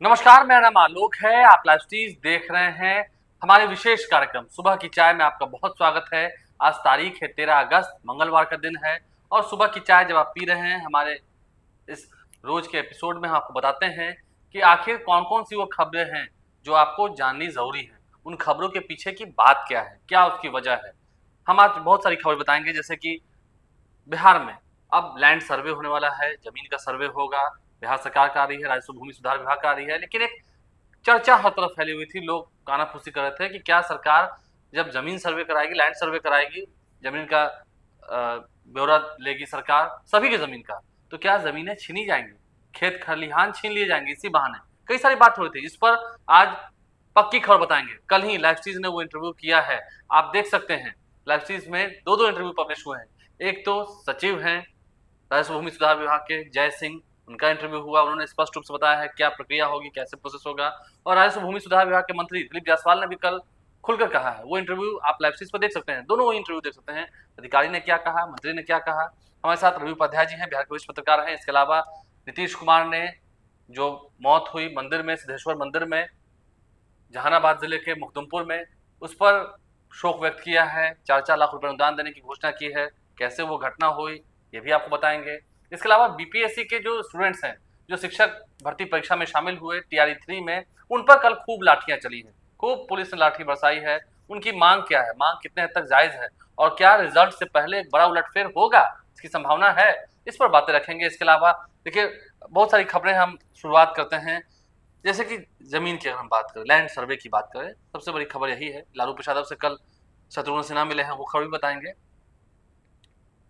नमस्कार, मेरा नाम आलोक है। आप लाइव स्ट्रीज देख रहे हैं। हमारे विशेष कार्यक्रम सुबह की चाय में आपका बहुत स्वागत है। आज तारीख है 13 अगस्त, मंगलवार का दिन है। और सुबह की चाय जब आप पी रहे हैं, हमारे इस रोज के एपिसोड में हम आपको बताते हैं कि आखिर कौन कौन सी वो खबरें हैं जो आपको जाननी जरूरी है। उन खबरों के पीछे की बात क्या है, क्या उसकी वजह है। हम आज बहुत सारी खबर बताएंगे, जैसे कि बिहार में अब लैंड सर्वे होने वाला है, जमीन का सर्वे होगा। बिहार सरकार का आ रही है, राजस्व भूमि सुधार विभाग का आ रही है। लेकिन एक चर्चा हर तरफ फैली हुई थी, लोग कानाफूसी कर रहे थे कि क्या सरकार जब जमीन सर्वे कराएगी, लैंड सर्वे कराएगी, जमीन का ब्यौरा लेगी सरकार सभी की जमीन का, तो क्या जमीनें छीनी जाएंगी, खेत खलिहान छीन लिए जाएंगे इसी बहाने। कई सारी बात हो रही थी। इस पर आज पक्की खबर बताएंगे। कल ही लाइव स्ट्रीज ने वो इंटरव्यू किया है, आप देख सकते हैं। लाइव स्ट्रीज में दो इंटरव्यू पब्लिश हुए हैं। एक तो सचिव हैं राजस्व भूमि सुधार विभाग के जय सिंह, उनका इंटरव्यू हुआ। उन्होंने स्पष्ट रूप से बताया है क्या प्रक्रिया होगी, कैसे प्रोसेस होगा। और राजस्व भूमि सुधार विभाग के मंत्री दिलीप जायसवाल ने भी कल खुलकर कहा है। वो इंटरव्यू आप लाइव स्ट्रीज पर देख सकते हैं। दोनों इंटरव्यू देख सकते हैं, अधिकारी ने क्या कहा, मंत्री ने क्या कहा। हमारे साथ रवि उपाध्याय जी हैं, बिहार के वरिष्ठ पत्रकार हैं। इसके अलावा नीतीश कुमार ने जो मौत हुई मंदिर में, सिद्धेश्वर मंदिर में, जहानाबाद जिले के मुखदुमपुर में, उस पर शोक व्यक्त किया है। 4-4 लाख रुपए अनुदान देने की घोषणा की है। कैसे वो घटना हुई ये भी आपको बताएंगे। इसके अलावा बीपीएससी के जो स्टूडेंट्स हैं, जो शिक्षक भर्ती परीक्षा में शामिल हुए टीआरई 3 में, उन पर कल खूब लाठियां चली हैं, खूब पुलिस ने लाठी बरसाई है। उनकी मांग क्या है, मांग कितने हद तक जायज है, और क्या रिजल्ट से पहले एक बड़ा उलटफेर होगा, इसकी संभावना है। इस पर बातें रखेंगे। इसके अलावा देखिए, बहुत सारी खबरें। हम शुरुआत करते हैं, जैसे कि जमीन की अगर हम बात करें, लैंड सर्वे की बात करें, सबसे बड़ी खबर यही है। लालू प्रसाद से कल शत्रुघ्न सिन्हा मिले हैं, वो खबर भी बताएंगे।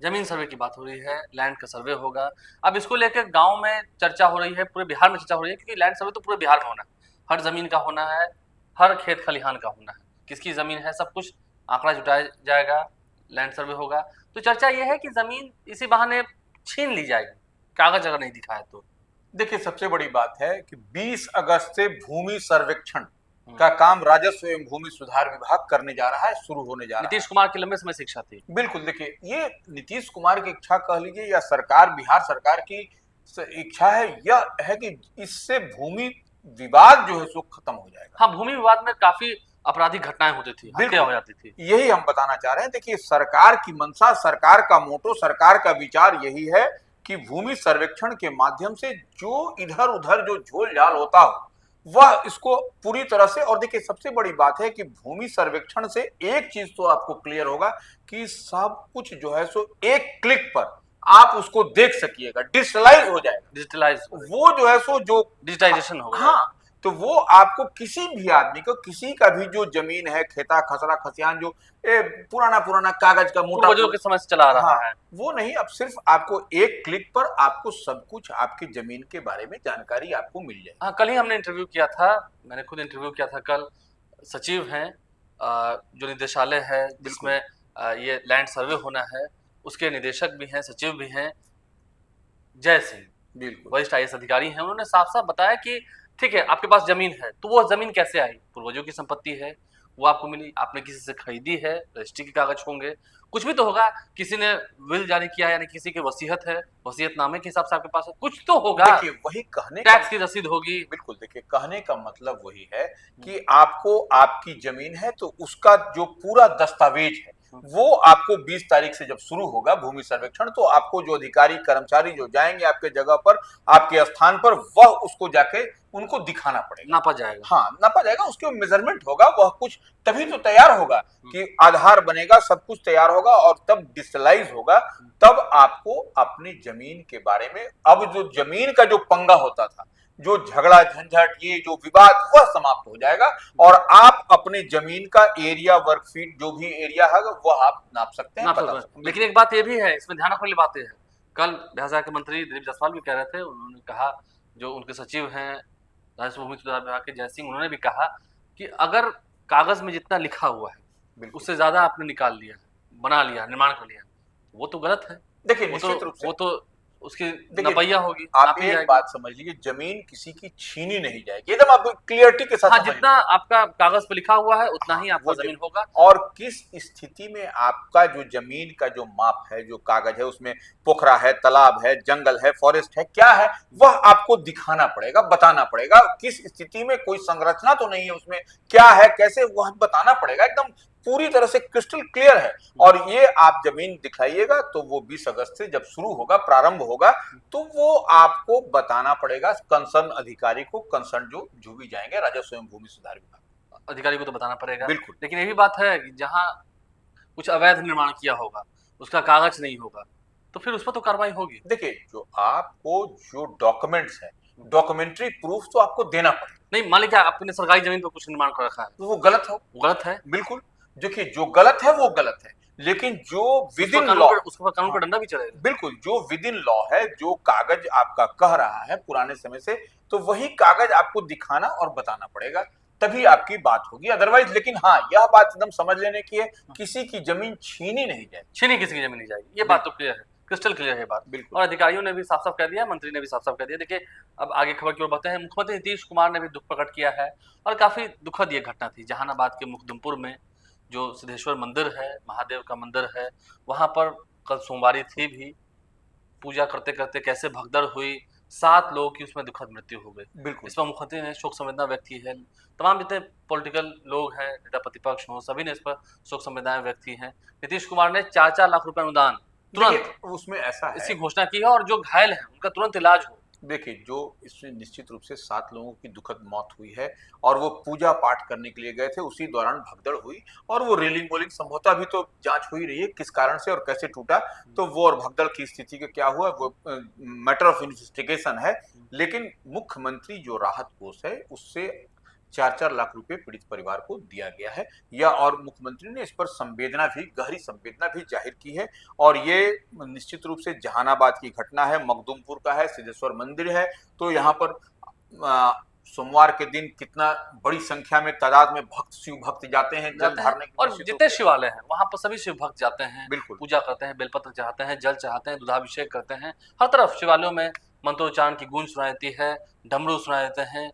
जमीन सर्वे की बात हो रही है, लैंड का सर्वे होगा। अब इसको लेकर गांव में चर्चा हो रही है, पूरे बिहार में चर्चा हो रही है, क्योंकि लैंड सर्वे तो पूरे बिहार में होना है। हर जमीन का होना है, हर खेत खलिहान का होना है, किसकी जमीन है, सब कुछ आंकड़ा जुटाया जाएगा, लैंड सर्वे होगा। तो चर्चा यह है कि जमीन इसी बहाने छीन ली जाएगी, कागज अगर नहीं दिखाए तो। देखिए, सबसे बड़ी बात है कि 20 अगस्त से भूमि सर्वेक्षण का काम राजस्व एवं भूमि सुधार विभाग करने जा रहा है, शुरू होने जा रहा है। नीतीश कुमार की लंबे समय से इच्छा थी। बिल्कुल, देखिए, ये नीतीश कुमार की इच्छा कह लीजिए या सरकार, बिहार सरकार की इच्छा है, यह है कि इससे भूमि विवाद जो है सो खत्म हो जाएगा। हाँ, भूमि विवाद में काफी आपराधिक घटनाएं होती थी, हत्या हो जाती थी। यही हम बताना चाह रहे हैं। देखिए, सरकार की मंशा, सरकार का मोटो, सरकार का विचार यही है कि भूमि सर्वेक्षण के माध्यम से जो इधर उधर जो झोल झाल होता हो वह इसको पूरी तरह से। और देखिए, सबसे बड़ी बात है कि भूमि सर्वेक्षण से एक चीज तो आपको क्लियर होगा कि सब कुछ जो है सो एक क्लिक पर आप उसको देख सकिएगा, डिजिटलाइज हो जाएगा। डिजिटलाइज, वो जो है सो जो डिजिटाइजेशन होगा। हाँ, तो वो आपको किसी भी आदमी को, किसी का भी जो जमीन है, खेता खसरा खसियान, जो पुराना कागज का मोटा पूर्वजों के समय से चला रहा हाँ, है, वो नहीं। अब सिर्फ आपको एक क्लिक पर आपको सब कुछ आपकी जमीन के बारे में जानकारी आपको मिल जाए। हाँ, कल ही हमने इंटरव्यू किया था, मैंने खुद इंटरव्यू किया था कल। सचिव हैं जो निदेशालय है जिसमें ये लैंड सर्वे होना है, उसके निदेशक भी हैं, सचिव भी हैं, जय सिंह, बिल्कुल, वरिष्ठ आईएएस अधिकारी हैं। उन्होंने साफ साफ बताया कि ठीक है, आपके पास जमीन है, तो वो जमीन कैसे आई, पूर्वजों की संपत्ति है, वो आपको मिली, आपने किसी से खरीदी है, रजिस्ट्री के कागज होंगे, कुछ भी तो होगा, किसी ने विल जारी किया है, यानी किसी की वसीयत है, वसीयतनामे के हिसाब से आपके पास है, कुछ तो होगा। देखिए, वही कहने टैक्स की रसीद होगी। बिल्कुल, देखिए, कहने का मतलब वही है कि आपको, आपकी जमीन है तो उसका जो पूरा दस्तावेज है वो आपको 20 तारीख से जब शुरू होगा भूमि सर्वेक्षण, तो आपको जो अधिकारी कर्मचारी जो जाएंगे आपके जगह पर, आपके स्थान पर, वह उसको जाके उनको दिखाना पड़ेगा, नापा जाएगा। हाँ, नापा जाएगा, उसके मेजरमेंट होगा, वह कुछ तभी तो तैयार होगा कि आधार बनेगा, सब कुछ तैयार होगा और तब डिजिटलाइज होगा। तब आपको अपनी जमीन के बारे में, अब जो जमीन का जो पंगा होता था, जो झगड़ा झंझट, ये जो विवाद, वह समाप्त हो जाएगा और आप अपने जमीन का एरिया, वर्ग फीट, जो भी एरिया है वह आप नाप सकते हैं। लेकिन एक बात ये भी है, इसमें ध्यान रखने वाली बात है, कल बिहार के मंत्री दिलीप जायसवाल भी कह रहे थे, उन्होंने कहा, जो उनके सचिव हैं राजस्व भूमि सुधार विभाग के जय सिंह, उन्होंने भी कहा कि अगर कागज में जितना लिखा हुआ है उससे ज्यादा आपने निकाल लिया, बना लिया, निर्माण कर लिया, वो तो गलत है। देखिए, निश्चित रूप से वो तो उसकी देखिए, नपैया होगी, आप नापी एक जाएगी। बात समझ लीजिए, जमीन किसी की छीनी नहीं जाएगी, एकदम आप क्लियरिटी के साथ हाँ, समझ जितना लीजिए। आपका कागज पे लिखा हुआ है उतना हाँ, ही आपका वो जमीन होगा। और किस स्थिति में आपका जो जमीन का जो माप है, जो कागज है, उसमें पोखरा है, तालाब है, जंगल है, फॉरेस्ट है, क्या है, वह आपको दिखाना पड़ेगा, बताना पड़ेगा। किस स्थिति में कोई संरचना तो नहीं है उसमें, क्या है, कैसे, वह बताना पड़ेगा। एकदम पूरी तरह से क्रिस्टल क्लियर है। और ये आप जमीन दिखाइएगा तो वो 20 अगस्त से जब शुरू होगा, प्रारंभ होगा, तो वो आपको बताना पड़ेगा कंसर्न अधिकारी को, कंसर्न जो भी जाएंगे राजस्व एवं भूमि सुधार विभाग, अधिकारी को तो बताना पड़ेगा। बिल्कुल। लेकिन ये भी बात है कि जहाँ कुछ अवैध निर्माण किया होगा, उसका कागज नहीं होगा, तो फिर उस पर तो कार्रवाई होगी। देखिए, जो आपको जो डॉक्यूमेंट्स है, डॉक्यूमेंट्री प्रूफ तो आपको देना पड़ेगा। नहीं, मान लीजिए आपने सरकारी जमीन पर कुछ निर्माण कर रखा है, तो वो गलत हो, वो गलत है, बिल्कुल। देखिए, जो गलत है वो गलत है, लेकिन जो विद इन लॉ, उस पर कानून का डंडा भी चलेगा। बिल्कुल, जो विद इन लॉ है, जो कागज आपका कह रहा है पुराने समय से, तो वही कागज आपको दिखाना और बताना पड़ेगा, तभी आपकी बात होगी, अदरवाइज। लेकिन हाँ, यह बात एकदम समझ लेने की है, किसी की जमीन छीनी नहीं जाए, छीनी किसी की जमीन नहीं जाएगी, ये बात तो क्लियर है, क्रिस्टल क्लियर है बात। बिल्कुल। और अधिकारियों ने भी साफ साफ कह दिया, मंत्री ने भी साफ साफ कह दिया। देखिए, अब आगे खबर की ओर बढ़ते हैं। मुख्यमंत्री नीतीश कुमार ने भी दुख प्रकट किया है और काफी दुखद ये घटना थी। जहानाबाद के मुखदुमपुर में जो सिद्धेश्वर मंदिर है, महादेव का मंदिर है, वहां पर कल सोमवारी थी भी, पूजा करते करते कैसे भगदड़ हुई, 7 लोगों की उसमें दुखद मृत्यु हो गई। बिल्कुल। इस पर मुख्यमंत्री ने शोक संवेदना व्यक्त की है। तमाम जितने पॉलिटिकल लोग हैं, नेता प्रतिपक्ष हों, सभी ने इस पर शोक संवेदनाएं व्यक्त की हैं। नीतीश कुमार ने 4-4 लाख रुपए अनुदान तुरंत उसमें ऐसा इसकी है, घोषणा की है और जो घायल हैं उनका तुरंत इलाज हो। देखिए, जो इसमें निश्चित रूप से 7 लोगों की दुखद मौत हुई है, और वो पूजा पाठ करने के लिए गए थे, उसी दौरान भगदड़ हुई, और वो रेलिंग वोलिंग संभवतः अभी तो जांच हो ही रही है, किस कारण से और कैसे टूटा, तो वो और भगदड़ की स्थिति का क्या हुआ, वो मैटर ऑफ इन्वेस्टिगेशन है। लेकिन मुख्यमंत्री जो राहत कोष है, उससे 4-4 लाख रुपए पीड़ित परिवार को दिया गया है, या और मुख्यमंत्री ने इस पर संवेदना भी, गहरी संवेदना भी जाहिर की है। और ये निश्चित रूप से जहानाबाद की घटना है, मखदुमपुर का है, सिद्धेश्वर मंदिर है, तो यहाँ पर सोमवार के दिन कितना बड़ी संख्या में, तादाद में भक्त, शिव भक्त जाते हैं जल ढारने के लिए। और जितने शिवालय हैं वहां पर सभी शिव भक्त जाते हैं, बिल्कुल, पूजा करते हैं, बेलपत्र चढ़ाते हैं, जल चढ़ाते हैं, दुधाभिषेक करते हैं। हर तरफ शिवालयों में मंत्रोच्चारण की गूंज सुनाई देती है, डमरू सुनाई देते हैं,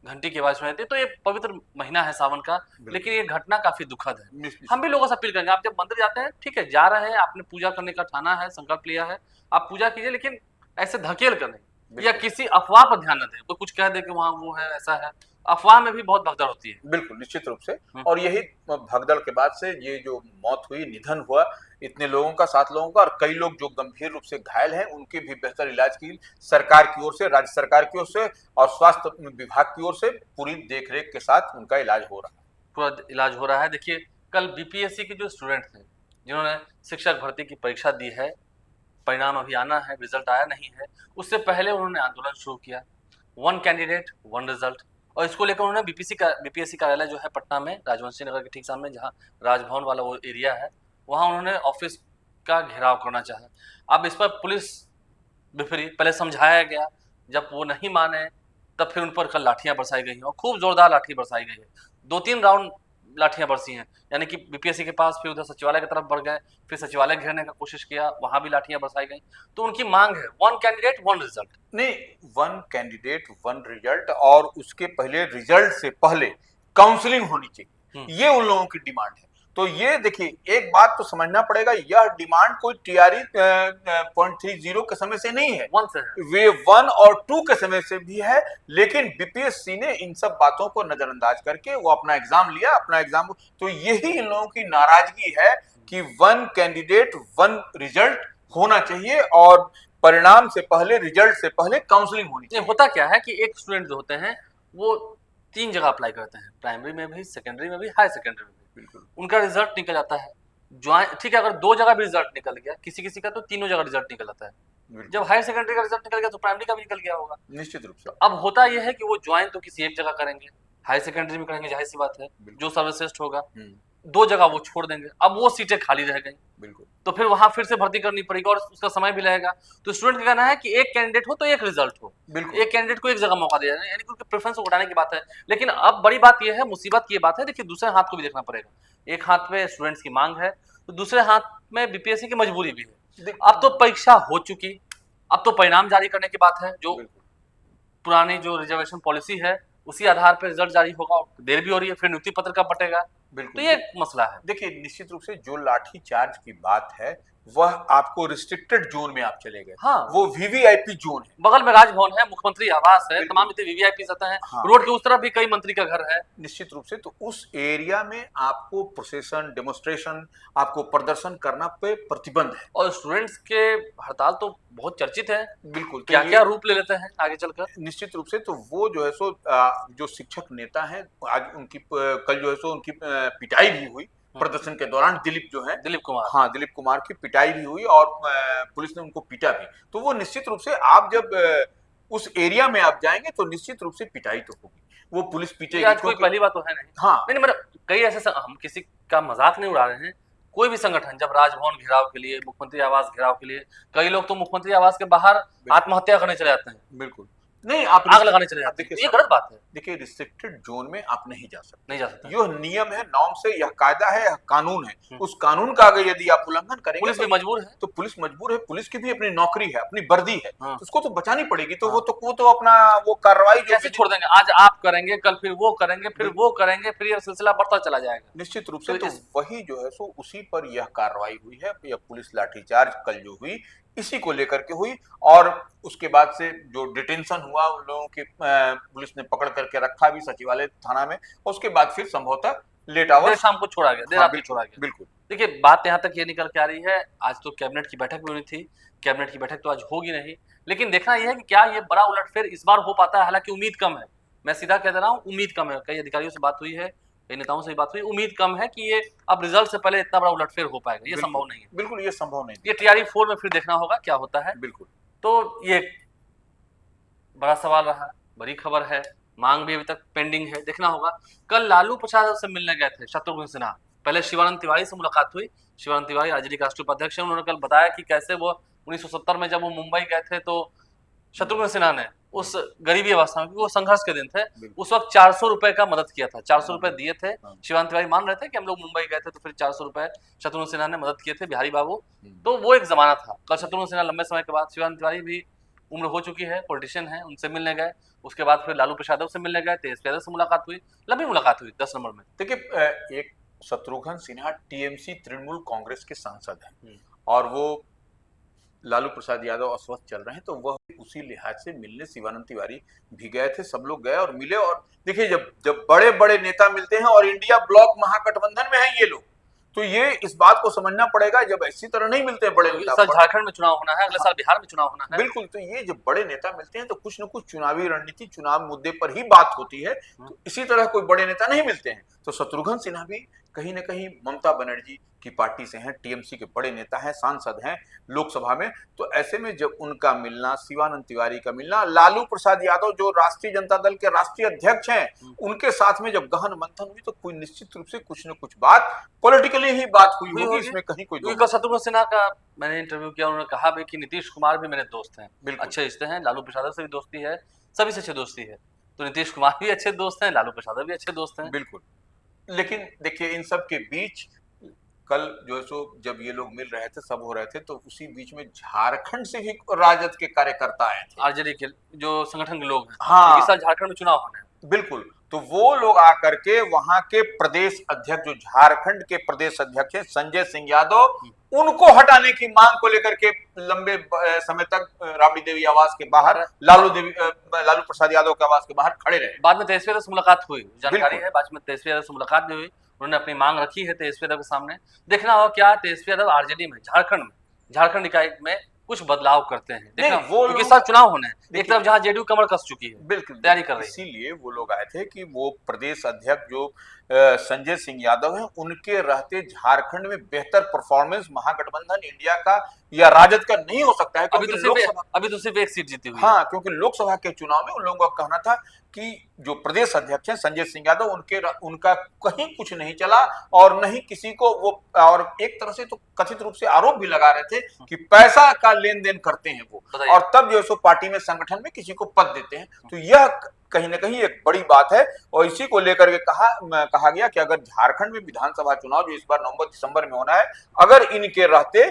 घंटी की आवाज सुनाई देती है। तो ये पवित्र महीना है सावन का, लेकिन ये घटना काफी दुखद है। हम भी लोगों से अपील करेंगे, आप जब मंदिर जाते हैं, ठीक है, जा रहे हैं, आपने पूजा करने का ठाना है, संकल्प लिया है, आप पूजा कीजिए, लेकिन ऐसे धकेल कर नहीं, या किसी अफवाह पर ध्यान न दें। कोई कुछ कह दे कि वहाँ वो है, ऐसा है, अफवाह में भी बहुत भगदड़ होती है। बिल्कुल, निश्चित रूप से। और यही भगदड़ के बाद से ये जो मौत हुई, निधन हुआ इतने लोगों का, 7 लोगों का, और कई लोग जो गंभीर रूप से घायल हैं, उनके भी बेहतर इलाज की सरकार की ओर से, राज्य सरकार की ओर से और स्वास्थ्य विभाग की ओर से पूरी देखरेख के साथ उनका इलाज हो रहा है। पूरा इलाज हो रहा है। देखिए, कल बीपीएससी के जो स्टूडेंट थे, जिन्होंने शिक्षक भर्ती की परीक्षा दी है, परिणाम अभी आना है, रिजल्ट आया नहीं है, उससे पहले उन्होंने आंदोलन शुरू किया, 1 कैंडिडेट 1 रिजल्ट। और इसको लेकर उन्होंने बीपीएससी कार्यालय जो है पटना में, राजवंशी नगर के ठीक सामने, जहाँ राजभवन वाला वो एरिया है, वहाँ उन्होंने ऑफिस का घेराव करना चाहा। अब इस पर पुलिस बिफरी, पहले समझाया गया, जब वो नहीं माने तब फिर उन पर कल लाठियां बरसाई गई हैं, और खूब जोरदार लाठी बरसाई गई है। 2-3 राउंड लाठियां बरसी हैं, यानी कि बीपीएससी के पास, फिर उधर सचिवालय की तरफ बढ़ गए, फिर सचिवालय घेरने का कोशिश किया, वहां भी लाठियां बरसाई गई। तो उनकी मांग है 1 कैंडिडेट 1 रिजल्ट। नहीं, 1 कैंडिडेट 1 रिजल्ट, और उसके पहले, रिजल्ट से पहले काउंसलिंग होनी चाहिए, ये उन लोगों की डिमांड है। तो ये देखिए, एक बात तो समझना पड़ेगा, यह डिमांड कोई टीआरई 0.30 के समय से नहीं है, 1 से है, वे 1 और 2 के समय से भी है। लेकिन बीपीएससी ने इन सब बातों को नजरअंदाज करके वो अपना एग्जाम लिया, अपना एग्जाम, तो यही इन लोगों की नाराजगी है कि 1 कैंडिडेट 1 रिजल्ट होना चाहिए, और परिणाम से पहले, रिजल्ट से पहले काउंसलिंग होनी चाहिए। होता क्या है कि एक स्टूडेंट जो होते हैं वो 3 जगह अप्लाई करते हैं, प्राइमरी में भी, सेकेंडरी में भी, हाई सेकेंडरी में भी। बिल्कुल, उनका रिजल्ट निकल जाता है, ज्वाइन, ठीक है, अगर 2 जगह भी रिजल्ट निकल गया, किसी किसी का तो 3 जगह रिजल्ट निकल जाता है। जब हाई सेकेंडरी का रिजल्ट निकल गया तो प्राइमरी का भी निकल गया होगा, निश्चित रूप से। अब होता यह है कि वो ज्वाइन तो किसी एक जगह करेंगे, हाई सेकेंडरी में करेंगे, जाहिर सी बात है, जो सर्वश्रेष्ठ होगा, 2 जगह वो छोड़ देंगे, अब वो सीटें खाली रह गई, बिल्कुल, तो फिर वहां फिर से भर्ती करनी पड़ेगी और उसका समय भी लगेगा। तो स्टूडेंट का कहना है कि एक कैंडिडेट हो तो एक रिजल्ट हो, बिल्कुल, एक कैंडिडेट को एक जगह मौका दिया जाए, यानी कि उनके प्रेफरेंस को घटाने की बात है। लेकिन अब बड़ी बात यह है, मुसीबत की बात है, देखिए, दूसरे हाथ को भी देखना पड़ेगा। एक हाथ में स्टूडेंट्स की मांग है, तो दूसरे हाथ में बीपीएससी की मजबूरी भी है। अब तो परीक्षा हो चुकी, अब तो परिणाम जारी करने की बात है, जो बिल्कुल। पुरानी जो रिजर्वेशन पॉलिसी है उसी आधार पर रिजल्ट जारी होगा, और देर भी हो रही है, फिर नियुक्ति पत्र कब बटेगा, तो बिल्कुल ये मसला है। देखिए, निश्चित रूप से जो लाठी चार्ज की बात है वह आपको रिस्ट्रिक्टेड जोन में आप चले गए। हाँ, वो वीवीआईपी जोन है। बगल में राजभवन है, मुख्यमंत्री आवास है, बिल्कुल। तमाम इतने वीवीआईपी रहते हैं, हाँ। रोड के उस तरफ भी कई मंत्री का घर है। निश्चित रूप से तो उस एरिया में आपको प्रोसेशन, डेमोन्स्ट्रेशन, आपको प्रदर्शन करना पे प्रतिबंध है। और स्टूडेंट्स के हड़ताल तो बहुत चर्चित है, बिल्कुल, तो क्या ये क्या रूप ले लेते हैं आगे चलकर। निश्चित रूप से तो वो जो है सो जो शिक्षक नेता हैं, आज उनकी कल जो है सो उनकी पिटाई भी हुई प्रदर्शन के दौरान। दिलीप जो है, दिलीप कुमार, हाँ, दिलीप कुमार की पिटाई भी हुई और पुलिस ने उनको पीटा भी। तो वो निश्चित रूप से आप जब उस एरिया में आप जाएंगे तो निश्चित रूप से पिटाई तो होगी, वो पुलिस ये पीटेगी। आज कोई पहली बात तो है नहीं। हाँ, नहीं नहीं, मतलब कई ऐसे हम किसी का मजाक नहीं उड़ा रहे हैं। कोई भी संगठन जब राजभवन घेराव के लिए, मुख्यमंत्री आवास घेराव के लिए, कई लोग तो मुख्यमंत्री आवास के बाहर आत्महत्या करने चले जाते हैं, बिल्कुल। नहीं, आप आग लगाने चले जाते हैं, ये गलत बात है। देखिए, रिस्ट्रिक्टेड जोन में आप नहीं जा सकते, नहीं जा सकता। यह नियम है, नॉर्म से, यह कायदा है, यह कानून है। उस कानून का अगर यदि आप उल्लंघन करेंगे पुलिस भी मजबूर है, तो पुलिस मजबूर है। पुलिस की भी अपनी नौकरी है, अपनी वर्दी है, हाँ। तो उसको तो बचानी पड़ेगी। तो वो तो अपना वो कार्रवाई कैसे छोड़ देंगे? आज आप करेंगे, कल फिर वो करेंगे, फिर वो करेंगे, फिर ये सिलसिला बढ़ता चला जाएगा। निश्चित रूप से तो तो वही जो है सो उसी पर यह कार्रवाई हुई है। यह पुलिस लाठीचार्ज कल जो हुई इसी को लेकर के हुई, और उसके बाद से जो डिटेंशन हुआ उन लोगों की पुलिस ने पकड़ करके रखा भी सचिवालय थाना में, उसके बाद फिर संभवतः लेट आवर्स देर शाम को छोड़ा गया, देर हाँ, रात को छोड़ा गया। बिल्कुल। देखिए, बात यहाँ तक ये निकल के आ रही है, आज तो कैबिनेट की बैठक भी हुई थी, कैबिनेट की बैठक तो आज होगी नहीं, लेकिन देखना यह है कि क्या ये बड़ा उलटफेर इस बार हो पाता है। हालांकि उम्मीद कम है, मैं सीधा कह दे रहा हूँ, उम्मीद कम है। कई अधिकारियों से बात हुई है, कई नेताओं से बात हुई, उम्मीद कम है कि ये अब रिजल्ट से पहले इतना बड़ा उलटफेर हो पाएगा, ये संभव नहीं है। बिल्कुल, ये संभव नहीं, ये टीआरई 4 में फिर देखना होगा क्या होता है। बिल्कुल। तो ये बड़ा सवाल रहा, बड़ी खबर है, मांग भी अभी तक पेंडिंग है, देखना होगा। कल लालू प्रसाद से मिलने गए थे शत्रुघ्न सिन्हा, पहले शिवानंद तिवारी से मुलाकात हुई। शिवानंद तिवारी आरजेडी के राष्ट्रीय उपाध्यक्ष हैं, उन्होंने कल बताया कि कैसे वो 1970 में जब वो मुंबई गए थे तो शत्रुघ्न सिन्हा ने उस गरीबी अवस्था में, क्योंकि वो संघर्ष के दिन थे, उस वक्त 400 रुपए का मदद किया था, 400 रुपए दिए थे। शिवानंद तिवारी मान रहे थे कि हम लोग मुंबई गए थे तो फिर 400 रुपए शत्रुघ्न सिन्हा ने मदद किए थे, बिहारी बाबू। तो वो एक जमाना था। कल शत्रुघ्न सिन्हा लंबे समय के बाद, शिवानंद तिवारी भी उम्र हो चुकी है, पॉलिटिशियन है, उनसे मिलने गए। उसके बाद फिर लालू प्रसाद से मिलने गए, तेजस्वी यादव से मुलाकात हुई, लंबी मुलाकात हुई 10 नंबर में। देखिए, एक शत्रुघ्न सिन्हा टीएमसी तृणमूल कांग्रेस के सांसद हैं और वो लालू प्रसाद यादव अस्वस्थ चल रहे हैं, तो वह उसी लिहाज से मिलने शिवानंद तिवारी भी गए थे। सब लोग गए और मिले। और देखिए, जब बड़े बड़े नेता मिलते हैं, और इंडिया ब्लॉक महागठबंधन में है ये लोग, तो ये इस बात को समझना पड़ेगा, जब इसी तरह नहीं मिलते हैं बड़े नेता। साल झारखंड में चुनाव होना है, अगले साल बिहार में चुनाव होना है। बिल्कुल, तो ये जब बड़े नेता मिलते हैं तो कुछ न कुछ चुनावी रणनीति, चुनाव मुद्दे पर ही बात होती है। तो इसी तरह कोई बड़े नेता नहीं मिलते हैं। तो शत्रुघ्न सिन्हा भी कहीं न कहीं ममता बनर्जी की पार्टी से हैं, टीएमसी के बड़े नेता हैं, सांसद हैं लोकसभा में। तो ऐसे में जब उनका मिलना, शिवानंद तिवारी का मिलना, लालू प्रसाद यादव जो राष्ट्रीय जनता दल के राष्ट्रीय अध्यक्ष हैं, उनके साथ में जब गहन मंथन हुई, तो कोई निश्चित रूप से कुछ न कुछ बात पॉलिटिकली ही बात हुई होगी, इसमें कहीं कोई शत्रुघ्न सिन्हा का मैंने इंटरव्यू किया, उन्होंने कहा भी कि नीतीश कुमार भी मेरे दोस्त हैं, अच्छे रिश्ते हैं, लालू प्रसाद से भी दोस्ती है, सभी से अच्छी दोस्ती है। तो नीतीश कुमार भी अच्छे दोस्त हैं, लालू प्रसाद भी अच्छे दोस्त हैं। बिल्कुल। लेकिन देखिए, इन सब के बीच कल जो है सो जब ये लोग मिल रहे थे, सब हो रहे थे, तो उसी बीच में झारखंड से भी राजद के कार्यकर्ता आए थे, आरजेडी के जो संगठन के लोग हैं। हाँ, इस साल झारखंड में चुनाव होने हैं। बिल्कुल। तो वो लोग आकर के वहां के प्रदेश अध्यक्ष, जो झारखंड के प्रदेश अध्यक्ष हैं संजय सिंह यादव, उनको हटाने की मांग को लेकर के लंबे समय तक राबड़ी देवी आवास के बाहर, लालू प्रसाद यादव के आवास के बाहर खड़े रहे। बाद में तेजस्वी यादव से मुलाकात हुई, जानकारी है, बाद में तेजस्वी यादव से मुलाकात भी हुई, उन्होंने अपनी मांग रखी है तेजस्वी यादव के सामने। देखना होगा क्या तेजस्वी यादव आरजेडी में, झारखंड इकाई में कुछ बदलाव करते हैं। देखना, क्योंकि साल चुनाव होने हैं, एक तरफ जहां जेडीयू कमर कस चुकी है, बिल्कुल तैयारी कर रही है। इसीलिए वो लोग आए थे कि वो प्रदेश अध्यक्ष जो संजय सिंह यादव हैं, उनके रहते झारखंड में बेहतर परफॉर्मेंस महागठबंधन इंडिया का या राजद का नहीं हो सकता है। अभी तो सिर्फ एक सीट जीती हुई है। हाँ, क्योंकि लोकसभा के चुनाव में उन लोगों का कहना था कि जो प्रदेश अध्यक्ष हैं संजय सिंह यादव, उनका कहीं कुछ नहीं चला, और नहीं किसी को वो, और एक तरह से तो कथित रूप से आरोप भी लगा रहे थे कि पैसा का लेन देन करते हैं वो, और तब जो है सो पार्टी में, संगठन में किसी को पद देते हैं। तो यह कहीं ना कहीं एक बड़ी बात है, और इसी को लेकर के कहा गया कि अगर झारखंड में विधानसभा चुनाव जो इस बार नवंबर दिसंबर में होना है, अगर इनके रहते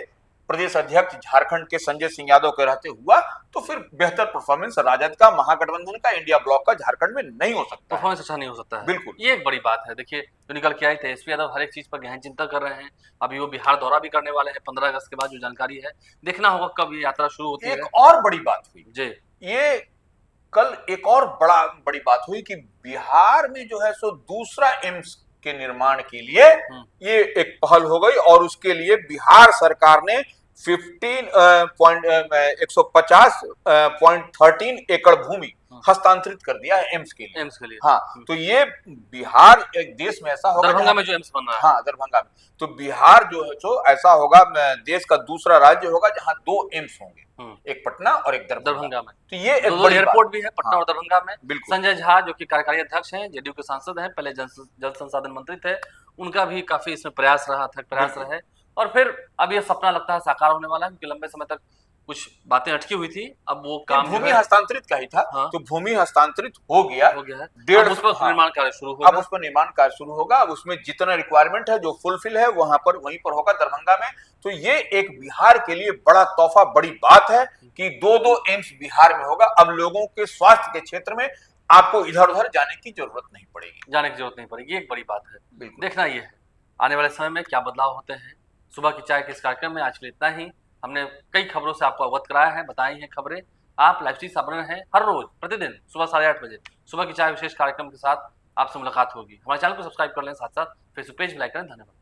प्रदेश अध्यक्ष झारखंड के संजय सिंह यादव के रहते हुआ, तो फिर बेहतर परफॉर्मेंस राजद का, महागठबंधन का, इंडिया ब्लॉक का झारखंड में नहीं हो सकता। परफॉर्मेंस अच्छा नहीं हो सकता है, बिल्कुल, ये एक बड़ी बात है। देखिए जो निकल के आए थे तेजस्वी यादव हर एक चीज पर गहन चिंता कर रहे हैं। अभी वो बिहार दौरा भी करने वाले हैं 15 अगस्त के बाद, जो जानकारी है। देखना होगा कब ये यात्रा शुरू होती है। एक और बड़ी बात हुई जी, ये कल एक और बड़ी बात हुई कि बिहार में जो है सो दूसरा एम्स के निर्माण के लिए ये एक पहल हो गई, और उसके लिए बिहार सरकार ने 150.13 एकड़ भूमि हस्तांतरित कर दिया है एम्स के लिए। एम्स के लिए, हाँ, तो ये बिहार एक देश में ऐसा होगा, दरभंगा में जो एम्स बन रहा है। हाँ, दरभंगा में, तो बिहार जो है सो ऐसा होगा, देश का दूसरा राज्य होगा जहां 2 एम्स होंगे, एक पटना और एक दरभंगा में। तो ये एक दो बड़ी एयरपोर्ट भी है पटना हाँ, और दरभंगा में। बिल्कुल। संजय झा जो कि कार्यकारी अध्यक्ष हैं, जेडीयू के सांसद हैं, पहले जल संसाधन मंत्री थे, उनका भी काफी इसमें प्रयास रहे, और फिर अब ये सपना लगता है साकार होने वाला है, क्योंकि लंबे समय तक कुछ बातें अटकी हुई थी। अब वो काम भूमि हस्तांतरित का ही था। हाँ, तो भूमि हस्तांतरित हो गया है। अब उस पर निर्माण कार्य शुरू होगा। अब उस पर निर्माण कार्य शुरू होगा। अब उसमें जितना रिक्वायरमेंट है जो फुलफिल है वहां पर वहीं पर होगा, दरभंगा में। तो ये एक बिहार के लिए बड़ा तोहफा, बड़ी बात है कि 2-2 एम्स बिहार में होगा। अब लोगों के स्वास्थ्य के क्षेत्र में आपको इधर उधर जाने की जरूरत नहीं पड़ेगी। एक बड़ी बात है। देखना ये है आने वाले समय में क्या बदलाव होते हैं। सुबह की चाय के इस कार्यक्रम में आज के लिए इतना ही। हमने कई खबरों से आपको अवगत कराया है, बताई हैं खबरें। आप लाइव स्ट्रीम साबरन हैं, हर रोज प्रतिदिन सुबह 8:30 बजे सुबह की चाय विशेष कार्यक्रम के साथ आपसे मुलाकात होगी। हमारे चैनल को सब्सक्राइब कर लें, साथ साथ फेसबुक पेज भी लाइक करें। धन्यवाद।